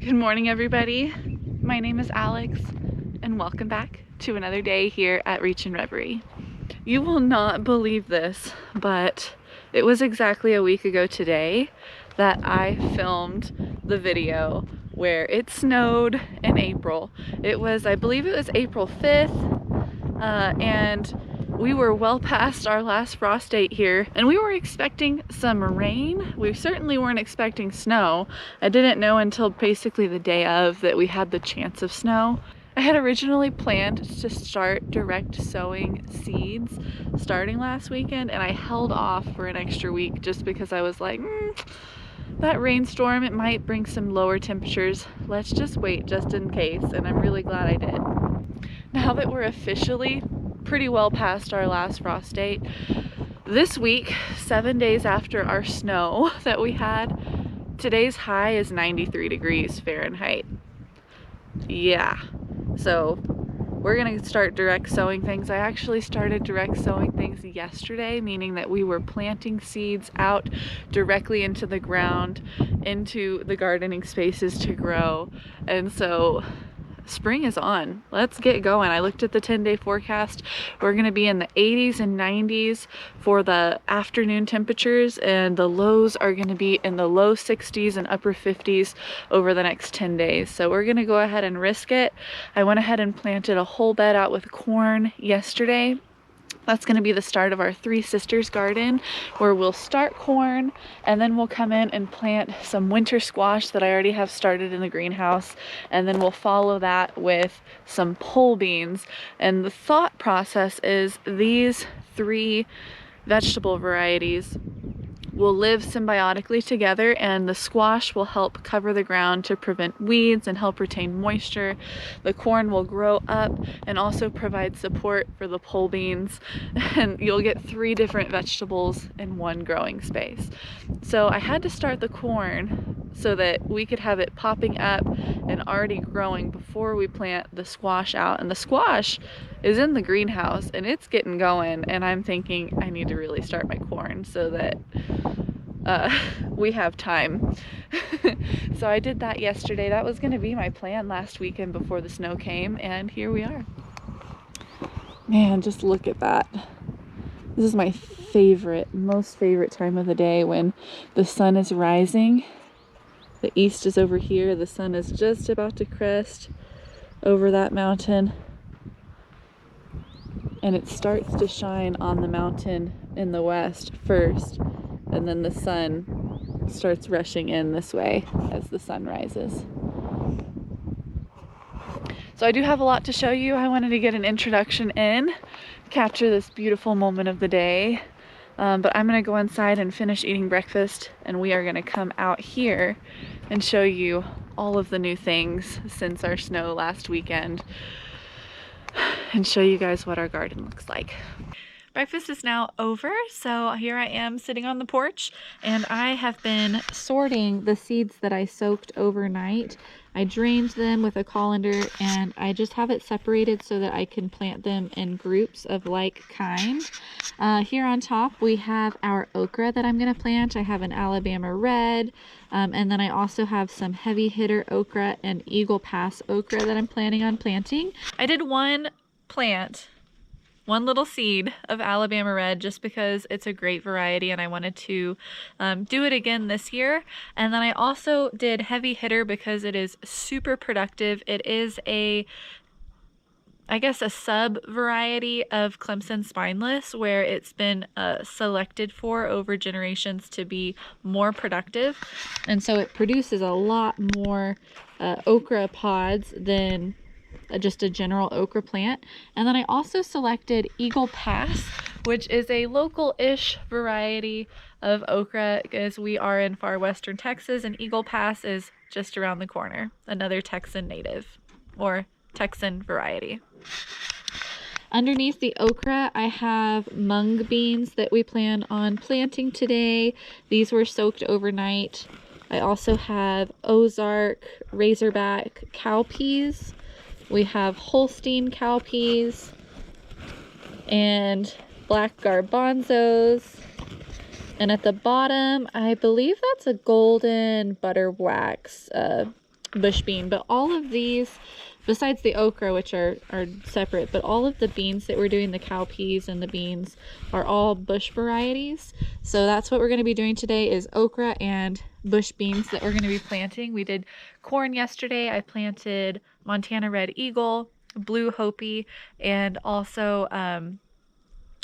Good morning, everybody. My name is Alex, and welcome back to another day here at Reach and Reverie. You will not believe this, but it was exactly a week ago today that I filmed the video where it snowed in April. I believe it was April 5th, and we were well past our last frost date here, and we were expecting some rain. We certainly weren't expecting snow. I didn't know until basically the day of that we had the chance of snow. I had originally planned to start direct sowing seeds starting last weekend, and I held off for an extra week just because I was like, that rainstorm, it might bring some lower temperatures. Let's just wait just in case, and I'm really glad I did. Now that we're officially pretty well past our last frost date, this week, 7 days after our snow that we had, today's high is 93 degrees Fahrenheit. Yeah, so we're gonna start direct sowing things. I actually started direct sowing things yesterday, meaning that we were planting seeds out directly into the ground, into the gardening spaces to grow. And so spring is on. Let's get going. I looked at the 10-day forecast. We're going to be in the 80s and 90s for the afternoon temperatures, and the lows are going to be in the low 60s and upper 50s over the next 10 days. So we're going to go ahead and risk it. I went ahead and planted a whole bed out with corn yesterday. That's going to be the start of our Three Sisters garden, where we'll start corn and then we'll come in and plant some winter squash that I already have started in the greenhouse, and then we'll follow that with some pole beans. And the thought process is these three vegetable varieties will live symbiotically together, and the squash will help cover the ground to prevent weeds and help retain moisture. The corn will grow up and also provide support for the pole beans, and you'll get three different vegetables in one growing space. So I had to start the corn so that we could have it popping up and already growing before we plant the squash out. And the squash is in the greenhouse and it's getting going, and I'm thinking I need to really start my corn so that we have time. So I did that yesterday. That was going to be my plan last weekend before the snow came, and here we are. Man, just look at that. This is my most favorite time of the day, when the sun is rising. The east is over here. The sun is just about to crest over that mountain, and it starts to shine on the mountain in the west first, and then the sun starts rushing in this way as the sun rises. So I do have a lot to show you. I wanted to get an introduction in, capture this beautiful moment of the day. But I'm gonna go inside and finish eating breakfast, and we are gonna come out here and show you all of the new things since our snow last weekend, and show you guys what our garden looks like. Breakfast is now over, so here I am sitting on the porch, and I have been sorting the seeds that I soaked overnight. I drained them with a colander, and I just have it separated so that I can plant them in groups of like kind. Here on top we have our okra that I'm going to plant. I have an Alabama red, and then I also have some heavy hitter okra and Eagle Pass okra that I'm planning on planting. I did one little seed of Alabama red just because it's a great variety, and I wanted to do it again this year. And then I also did heavy hitter because it is super productive. It is I guess a sub variety of Clemson spineless, where it's been selected for over generations to be more productive, and so it produces a lot more okra pods than just a general okra plant. And then I also selected Eagle Pass, which is a local-ish variety of okra, as we are in far western Texas, and Eagle Pass is just around the corner, another Texan native or Texan variety. Underneath the okra, I have mung beans that we plan on planting today. These were soaked overnight. I also have Ozark Razorback cowpeas. We have Holstein cowpeas and black garbanzos. And at the bottom, I believe that's a golden butter wax bush bean. But all of these, besides the okra, which are separate, but all of the beans that we're doing, the cowpeas and the beans, are all bush varieties. So that's what we're going to be doing today, is okra and bush beans that we're going to be planting. We did corn yesterday. I planted Montana Red Eagle, Blue Hopi, and also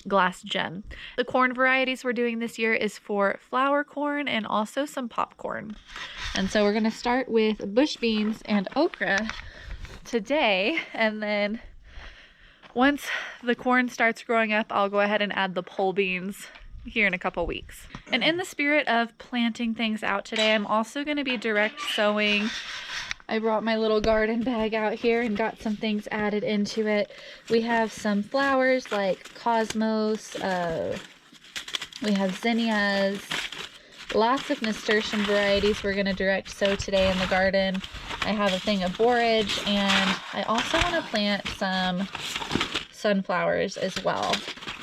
Glass Gem. The corn varieties we're doing this year is for flour corn and also some popcorn. And so we're going to start with bush beans and okra today, and then once the corn starts growing up, I'll go ahead and add the pole beans here in a couple weeks. And in the spirit of planting things out today, I'm also going to be direct sowing. I brought my little garden bag out here and got some things added into it. We have some flowers like cosmos, we have zinnias, lots of nasturtium varieties we're going to direct sow today in the garden. I have a thing of borage, and I also want to plant some sunflowers as well.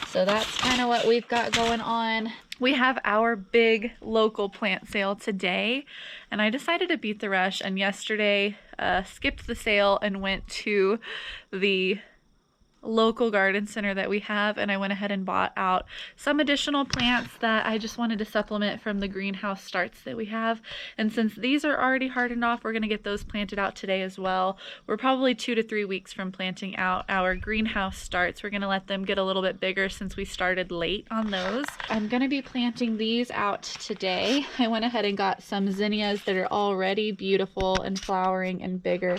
So that's kind of what we've got going on. We have our big local plant sale today, and I decided to beat the rush, and yesterday skipped the sale and went to the local garden center that we have, and I went ahead and bought out some additional plants that I just wanted to supplement from the greenhouse starts that we have. And since these are already hardened off, we're going to get those planted out today as well. We're probably 2 to 3 weeks from planting out our greenhouse starts. We're going to let them get a little bit bigger since we started late on those. I'm going to be planting these out today. I went ahead and got some zinnias that are already beautiful and flowering and bigger,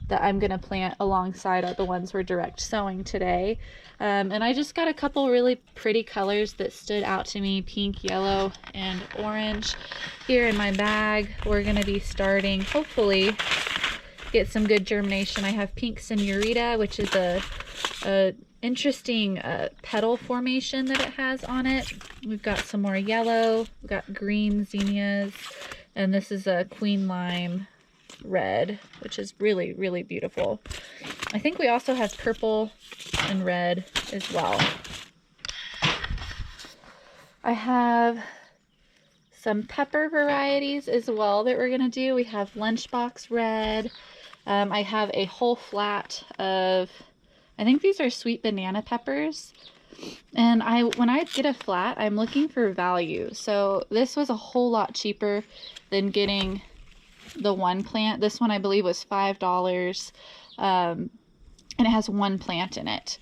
that I'm going to plant alongside the ones we're direct sowing today. And I just got a couple really pretty colors that stood out to me, pink, yellow, and orange here in my bag. We're going to be starting, hopefully, get some good germination. I have pink senorita, which is a interesting petal formation that it has on it. We've got some more yellow, we've got green zinnias, and this is a queen lime red, which is really, really beautiful. I think we also have purple and red as well. I have some pepper varieties as well that we're going to do. We have lunchbox red. I have a whole flat of, I think these are sweet banana peppers. And when I get a flat, I'm looking for value. So this was a whole lot cheaper than getting the one plant. This one I believe was $5, and it has one plant in it.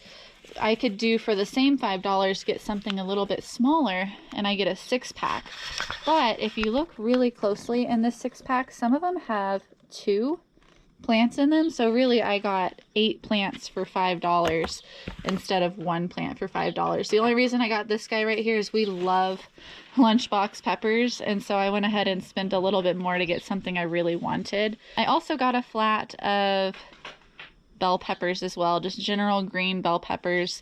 I could do, for the same $5, get something a little bit smaller, and I get a 6-pack. But if you look really closely in this 6-pack, some of them have 2 plants in them. So really I got 8 plants for $5 instead of 1 plant for $5. The only reason I got this guy right here is we love lunchbox peppers, and so I went ahead and spent a little bit more to get something I really wanted. I also got a flat of bell peppers as well, just general green bell peppers,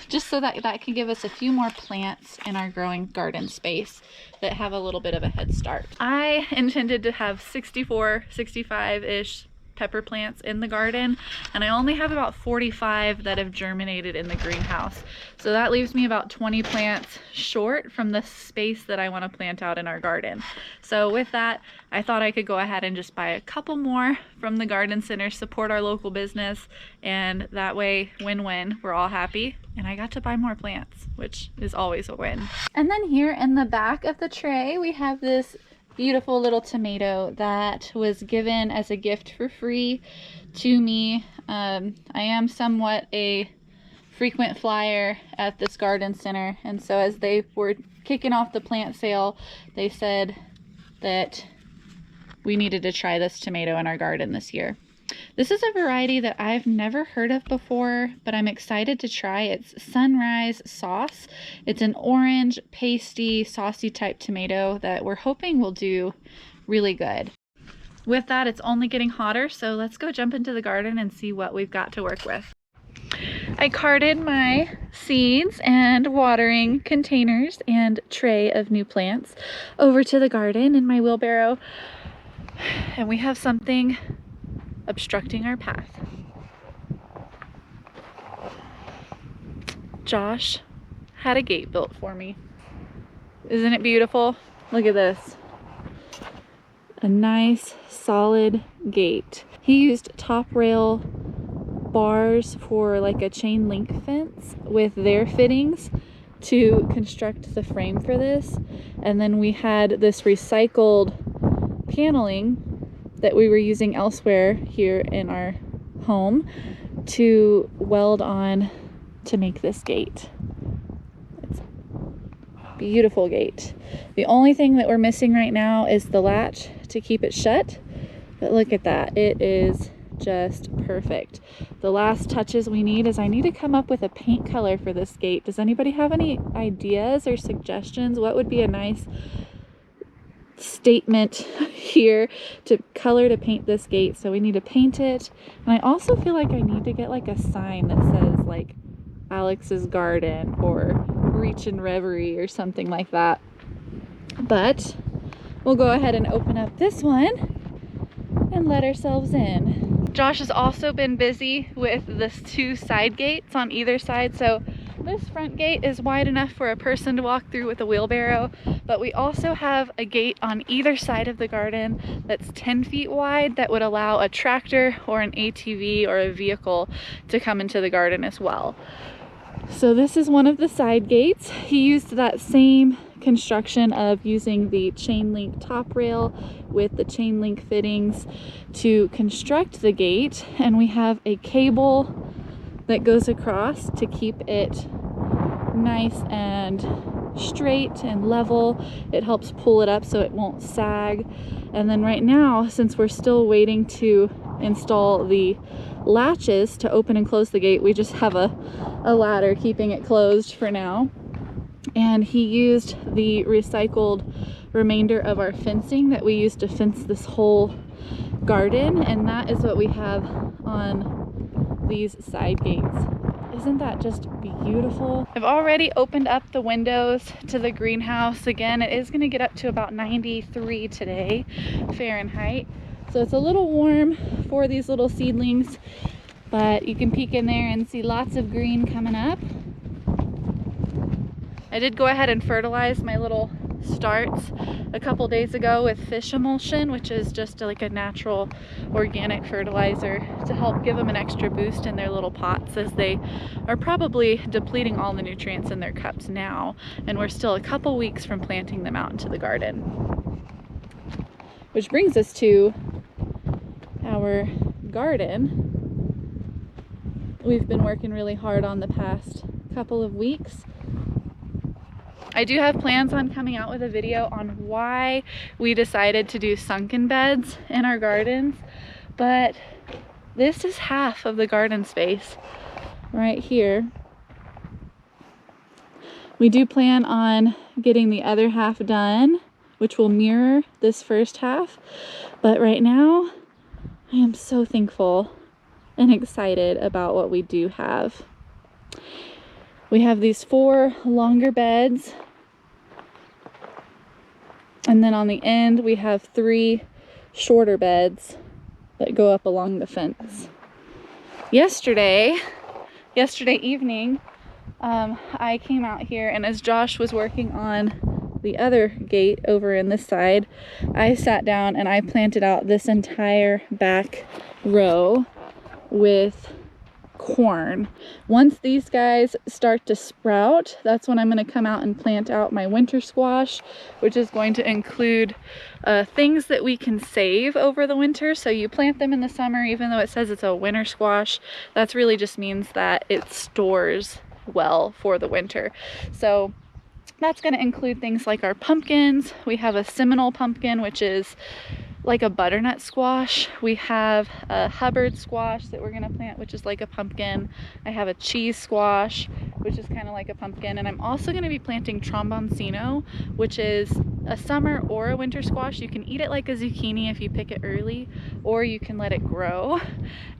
just so that can give us a few more plants in our growing garden space that have a little bit of a head start. I intended to have 64, 65-ish pepper plants in the garden, and I only have about 45 that have germinated in the greenhouse. So that leaves me about 20 plants short from the space that I want to plant out in our garden. So with that, I thought I could go ahead and just buy a couple more from the garden center, support our local business, and that way, win-win, we're all happy. And I got to buy more plants, which is always a win. And then here in the back of the tray, we have this beautiful little tomato that was given as a gift for free to me. I am somewhat a frequent flyer at this garden center, and so as they were kicking off the plant sale, they said that we needed to try this tomato in our garden this year. This is a variety that I've never heard of before, but I'm excited to try. It's Sunrise Sauce. It's an orange, pasty, saucy type tomato that we're hoping will do really good. With that, it's only getting hotter, so let's go jump into the garden and see what we've got to work with. I carted my seeds and watering containers and tray of new plants over to the garden in my wheelbarrow, and we have something obstructing our path. Josh had a gate built for me. Isn't it beautiful? Look at this. a nice solid gate. He used top rail bars for like a chain link fence with their fittings to construct the frame for this. And then we had this recycled paneling that we were using elsewhere here in our home to weld on to make this gate. It's a beautiful gate. The only thing that we're missing right now is the latch to keep it shut, but look at that. It is just perfect. The last touches we need is I need to come up with a paint color for this gate. Does anybody have any ideas or suggestions? What would be a nice statement here to color to paint this gate? So we need to paint it, and I also feel like I need to get like a sign that says like Alex's Garden or Reach and Reverie or something like that. But we'll go ahead and open up this one and let ourselves in. Josh has also been busy with the 2 side gates on either side. So this front gate is wide enough for a person to walk through with a wheelbarrow, but we also have a gate on either side of the garden that's 10 feet wide that would allow a tractor or an ATV or a vehicle to come into the garden as well. So this is one of the side gates. He used that same construction of using the chain link top rail with the chain link fittings to construct the gate, and we have a cable that goes across to keep it nice and straight and level. It helps pull it up so it won't sag. And then right now, since we're still waiting to install the latches to open and close the gate, we just have a ladder keeping it closed for now. And he used the recycled remainder of our fencing that we used to fence this whole garden, and that is what we have on these side gates. Isn't that just beautiful? I've already opened up the windows to the greenhouse. Again, it is going to get up to about 93 today Fahrenheit, so it's a little warm for these little seedlings, but you can peek in there and see lots of green coming up. I did go ahead and fertilize my little starts a couple days ago with fish emulsion, which is just like a natural organic fertilizer to help give them an extra boost in their little pots, as they are probably depleting all the nutrients in their cups now, and we're still a couple weeks from planting them out into the garden. Which brings us to our garden. We've been working really hard on the past couple of weeks. I do have plans on coming out with a video on why we decided to do sunken beds in our gardens, but this is half of the garden space right here. We do plan on getting the other half done, which will mirror this first half, but right now I am so thankful and excited about what we do have. We have these 4 longer beds, and then on the end we have 3 shorter beds that go up along the fence. Yesterday evening, I came out here, and as Josh was working on the other gate over in this side, I sat down and I planted out this entire back row with corn. Once these guys start to sprout, that's when I'm going to come out and plant out my winter squash, which is going to include things that we can save over the winter. So you plant them in the summer, even though it says it's a winter squash, that really just means that it stores well for the winter. So that's going to include things like our pumpkins. We have a Seminole pumpkin, which is like a butternut squash. We have a Hubbard squash that we're gonna plant, which is like a pumpkin. I have a cheese squash, which is kind of like a pumpkin. And I'm also gonna be planting tromboncino, which is a summer or a winter squash. You can eat it like a zucchini if you pick it early, or you can let it grow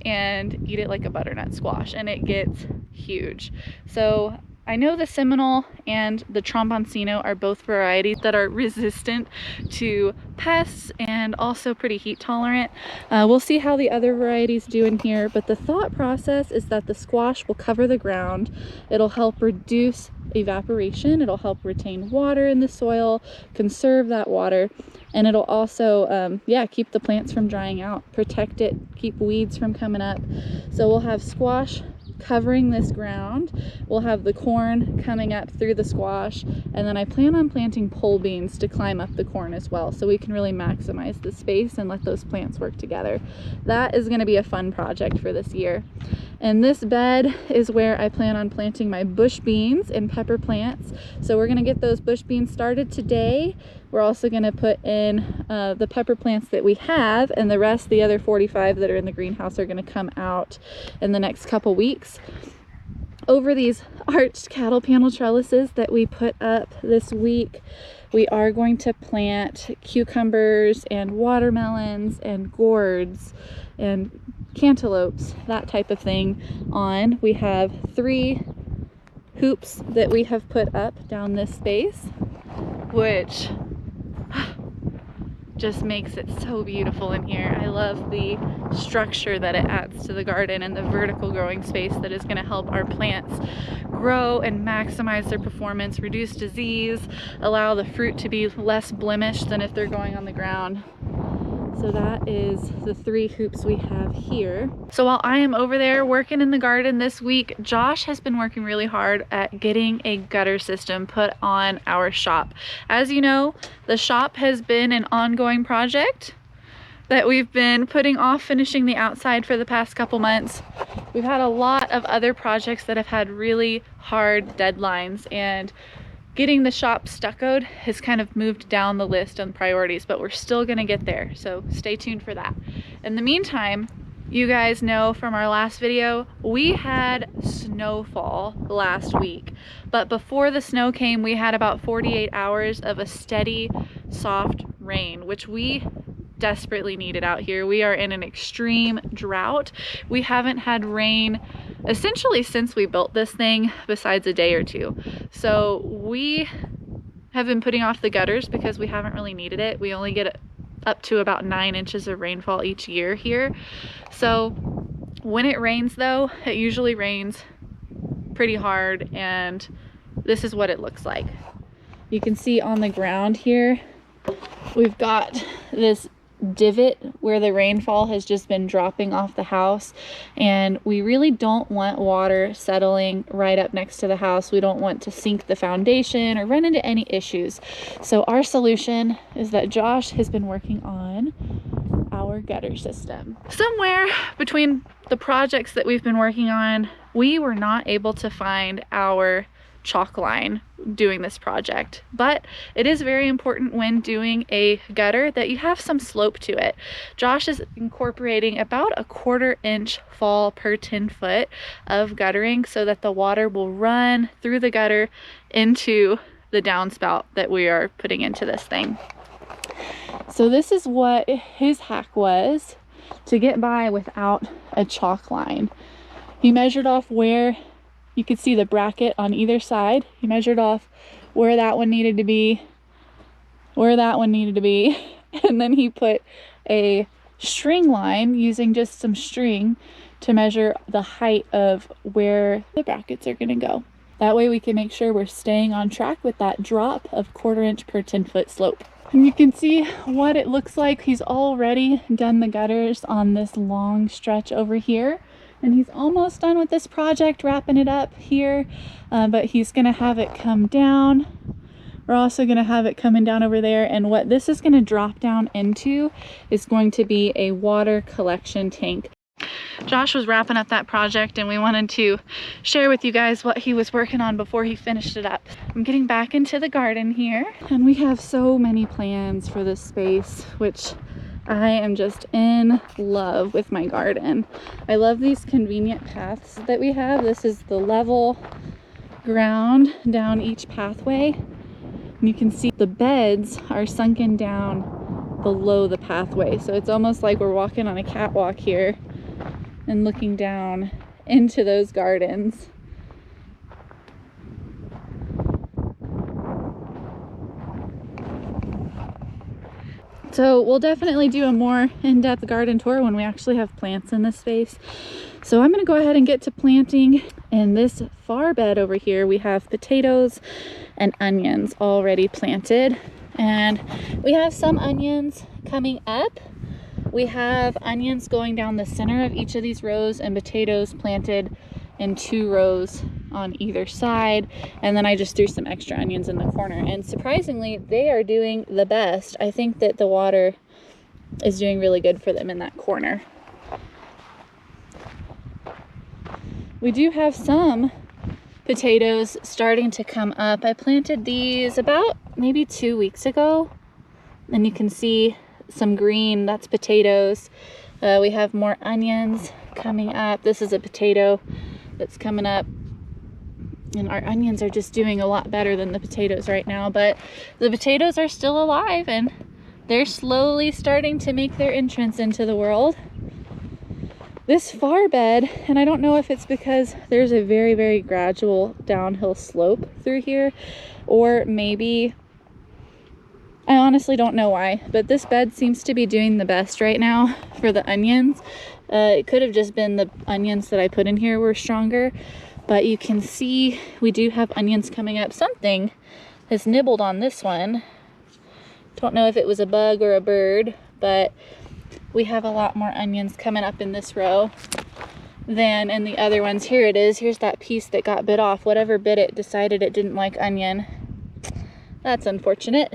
and eat it like a butternut squash, and it gets huge. So I know the Seminole and the tromboncino are both varieties that are resistant to pests and also pretty heat tolerant. We'll see how the other varieties do in here, but the thought process is that the squash will cover the ground. It'll help reduce evaporation. It'll help retain water in the soil, conserve that water, and it'll also yeah, keep the plants from drying out, protect it, keep weeds from coming up. So we'll have squash covering this ground, we'll have the corn coming up through the squash, and then I plan on planting pole beans to climb up the corn as well, so we can really maximize the space and let those plants work together. That is going to be a fun project for this year. And this bed is where I plan on planting my bush beans and pepper plants. So we're going to get those bush beans started today. We're also going to put in the pepper plants that we have, and the rest, the other 45 that are in the greenhouse, are going to come out in the next couple weeks. Over these arched cattle panel trellises that we put up this week, we are going to plant cucumbers and watermelons and gourds and cantaloupes, that type of thing on. We have 3 hoops that we have put up down this space, which just makes it so beautiful in here. I love the structure that it adds to the garden and the vertical growing space that is going to help our plants grow and maximize their performance, reduce disease, allow the fruit to be less blemished than if they're going on the ground. So that is the 3 hoops we have here. So while I am over there working in the garden this week, Josh has been working really hard at getting a gutter system put on our shop. As you know, the shop has been an ongoing project that we've been putting off finishing the outside for the past couple months. We've had a lot of other projects that have had really hard deadlines, and getting the shop stuccoed has kind of moved down the list on priorities, but we're still gonna get there, so stay tuned for that. In the meantime, you guys know from our last video, we had snowfall last week, but before the snow came, we had about 48 hours of a steady, soft rain, which we desperately needed out here. We are in an extreme drought. We haven't had rain essentially since we built this thing, besides a day or two. So we have been putting off the gutters because we haven't really needed it. We only get up to about 9 inches of rainfall each year here. So when it rains though, it usually rains pretty hard, and this is what it looks like. You can see on the ground here, we've got this divot where the rainfall has just been dropping off the house, and we really don't want water settling right up next to the house. We don't want to sink the foundation or run into any issues. So our solution is that Josh has been working on our gutter system. Somewhere between the projects that we've been working on, we were not able to find our chalk line doing this project, but it is very important when doing a gutter that you have some slope to it. Josh is incorporating about a 1/4 inch fall per 10 foot of guttering so that the water will run through the gutter into the downspout that we are putting into this thing. So this is what his hack was to get by without a chalk line. He measured off where you could see the bracket on either side. He measured off where that one needed to be, where that one needed to be, and then he put a string line using just some string to measure the height of where the brackets are gonna go. That way we can make sure we're staying on track with that drop of 1/4 inch per 10 foot slope. And you can see what it looks like. He's already done the gutters on this long stretch over here, and he's almost done with this project, wrapping it up here, but he's gonna have it come down. We're also gonna have it coming down over there, and what this is gonna drop down into is going to be a water collection tank. Josh was wrapping up that project, and we wanted to share with you guys what he was working on before he finished it up. I'm getting back into the garden here, and we have so many plans for this space, which I am just in love with my garden. I love these convenient paths that we have. This is the level ground down each pathway. And you can see the beds are sunken down below the pathway. So it's almost like we're walking on a catwalk here and looking down into those gardens. So we'll definitely do a more in-depth garden tour when we actually have plants in this space. So I'm gonna go ahead and get to planting. In this far bed over here, we have potatoes and onions already planted. And we have some onions coming up. We have onions going down the center of each of these rows and potatoes planted in 2 rows on either side. And then I just threw some extra onions in the corner. And surprisingly, they are doing the best. I think that the water is doing really good for them in that corner. We do have some potatoes starting to come up. I planted these about maybe 2 weeks ago, and you can see some green, that's potatoes. We have more onions coming up. This is a potato that's coming up, and our onions are just doing a lot better than the potatoes right now, but the potatoes are still alive and they're slowly starting to make their entrance into the world. This far bed, and I don't know if it's because there's a very, very gradual downhill slope through here, or maybe, I honestly don't know why, but this bed seems to be doing the best right now for the onions. It could have just been the onions that I put in here were stronger, but you can see we do have onions coming up. Something has nibbled on this one. Don't know if it was a bug or a bird, but we have a lot more onions coming up in this row than in the other ones. Here it is. Here's that piece that got bit off. Whatever bit it decided it didn't like onion. That's unfortunate.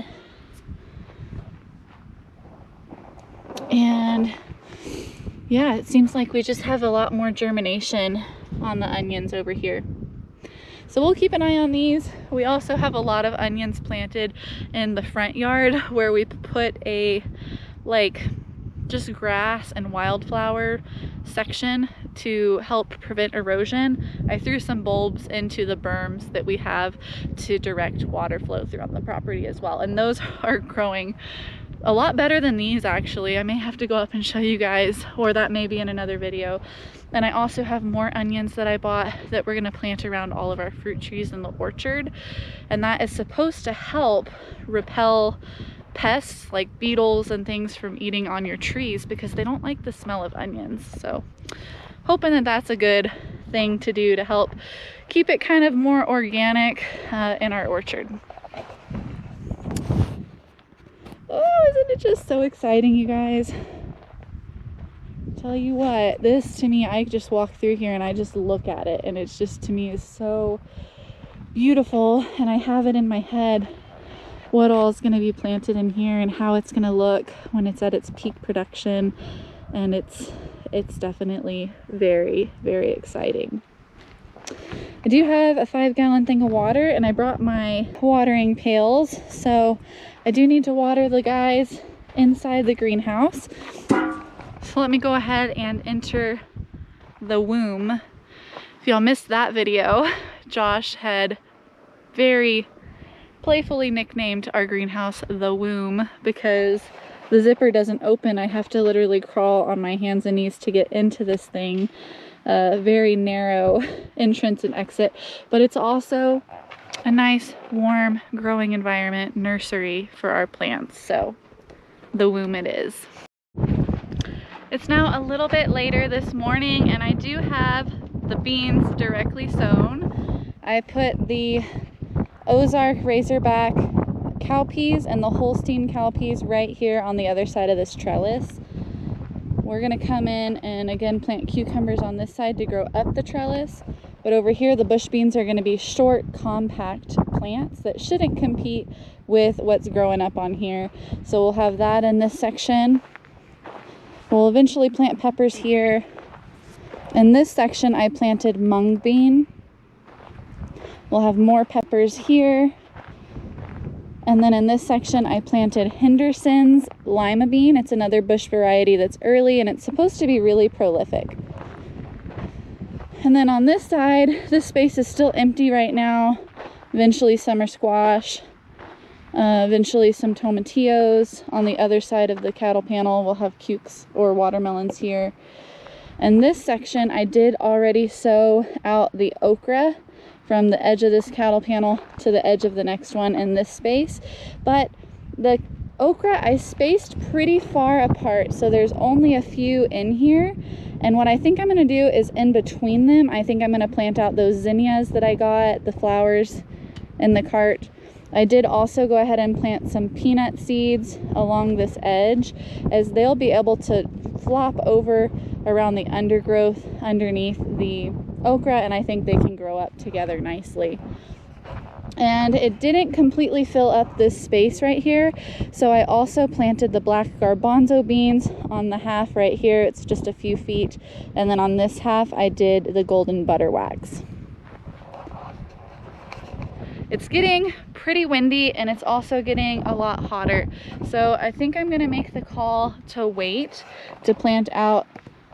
And yeah, it seems like we just have a lot more germination on the onions over here. So we'll keep an eye on these. We also have a lot of onions planted in the front yard where we put a just grass and wildflower section to help prevent erosion. I threw some bulbs into the berms that we have to direct water flow throughout the property as well. And those are growing a lot better than these actually. I may have to go up and show you guys, or that may be in another video. And I also have more onions that I bought that we're gonna plant around all of our fruit trees in the orchard. And that is supposed to help repel pests like beetles and things from eating on your trees because they don't like the smell of onions. So hoping that that's a good thing to do to help keep it kind of more organic in our orchard. Oh, isn't it just so exciting, you guys? Tell you what, this to me, I just walk through here and I just look at it and it's just, to me, is so beautiful. And I have it in my head what all is going to be planted in here and how it's going to look when it's at its peak production. And it's definitely very, very exciting. I do have a 5-gallon thing of water and I brought my watering pails. So I do need to water the guys inside the greenhouse. So let me go ahead and enter the womb. If y'all missed that video, Josh had very playfully nicknamed our greenhouse the womb because the zipper doesn't open. I have to literally crawl on my hands and knees to get into this thing. Very narrow entrance and exit, but it's also a nice warm growing environment, nursery for our plants. So the womb it is. It's now a little bit later this morning and I do have the beans directly sown. I put the Ozark Razorback cowpeas and the Holstein cowpeas right here on the other side of this trellis. We're gonna come in and again plant cucumbers on this side to grow up the trellis, but over here the bush beans are gonna be short, compact plants that shouldn't compete with what's growing up on here. So we'll have that in this section. We'll eventually plant peppers here. In this section I planted mung bean. We'll have more peppers here. And then in this section, I planted Henderson's lima bean. It's another bush variety that's early and it's supposed to be really prolific. And then on this side, this space is still empty right now. Eventually summer squash, eventually some tomatillos. On the other side of the cattle panel, we'll have cukes or watermelons here. And this section, I did already sow out the okra from the edge of this cattle panel to the edge of the next one in this space. But the okra, I spaced pretty far apart, so there's only a few in here. And what I think I'm gonna do is in between them, I think I'm gonna plant out those zinnias that I got, the flowers in the cart. I did also go ahead and plant some peanut seeds along this edge, as they'll be able to flop over around the undergrowth underneath the okra, and I think they can grow up together nicely. And it didn't completely fill up this space right here, so I also planted the black garbanzo beans on the half right here. It's just a few feet, and then on this half I did the golden butterwax. It's getting pretty windy, and it's also getting a lot hotter, so I think I'm gonna make the call to wait to plant out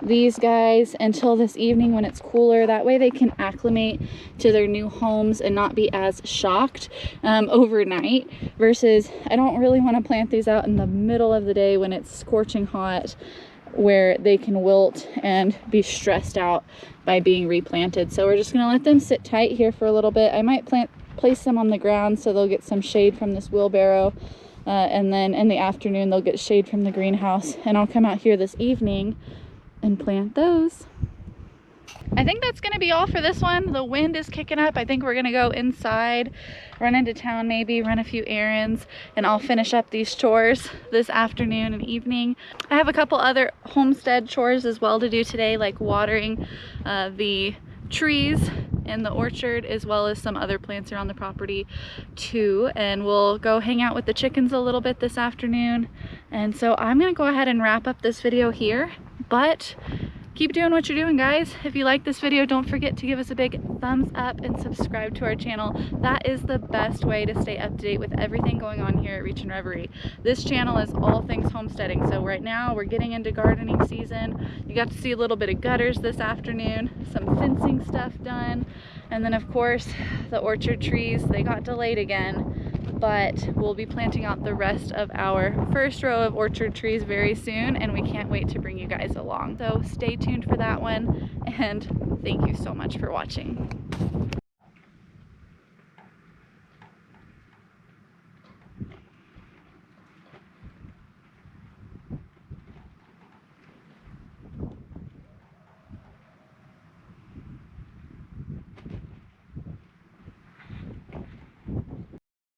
these guys until this evening when it's cooler. That way they can acclimate to their new homes and not be as shocked overnight, versus I don't really want to plant these out in the middle of the day when it's scorching hot, where they can wilt and be stressed out by being replanted. So we're just gonna let them sit tight here for a little bit. I might place them on the ground so they'll get some shade from this wheelbarrow, and then in the afternoon they'll get shade from the greenhouse, and I'll come out here this evening and plant those. I think that's gonna be all for this one. The wind is kicking up. I think we're gonna go inside, run into town maybe, run a few errands, and I'll finish up these chores this afternoon and evening. I have a couple other homestead chores as well to do today, like watering the trees in the orchard, as well as some other plants around the property too. And we'll go hang out with the chickens a little bit this afternoon. And so I'm gonna go ahead and wrap up this video here, but keep doing what you're doing, guys. If you like this video, don't forget to give us a big thumbs up and subscribe to our channel. That is the best way to stay up to date with everything going on here at Reach and Reverie. This channel is all things homesteading. So right now we're getting into gardening season. You got to see a little bit of gutters this afternoon, some fencing stuff done, and then of course the orchard trees, they got delayed again. But we'll be planting out the rest of our first row of orchard trees very soon, and we can't wait to bring you guys along. So stay tuned for that one, and thank you so much for watching.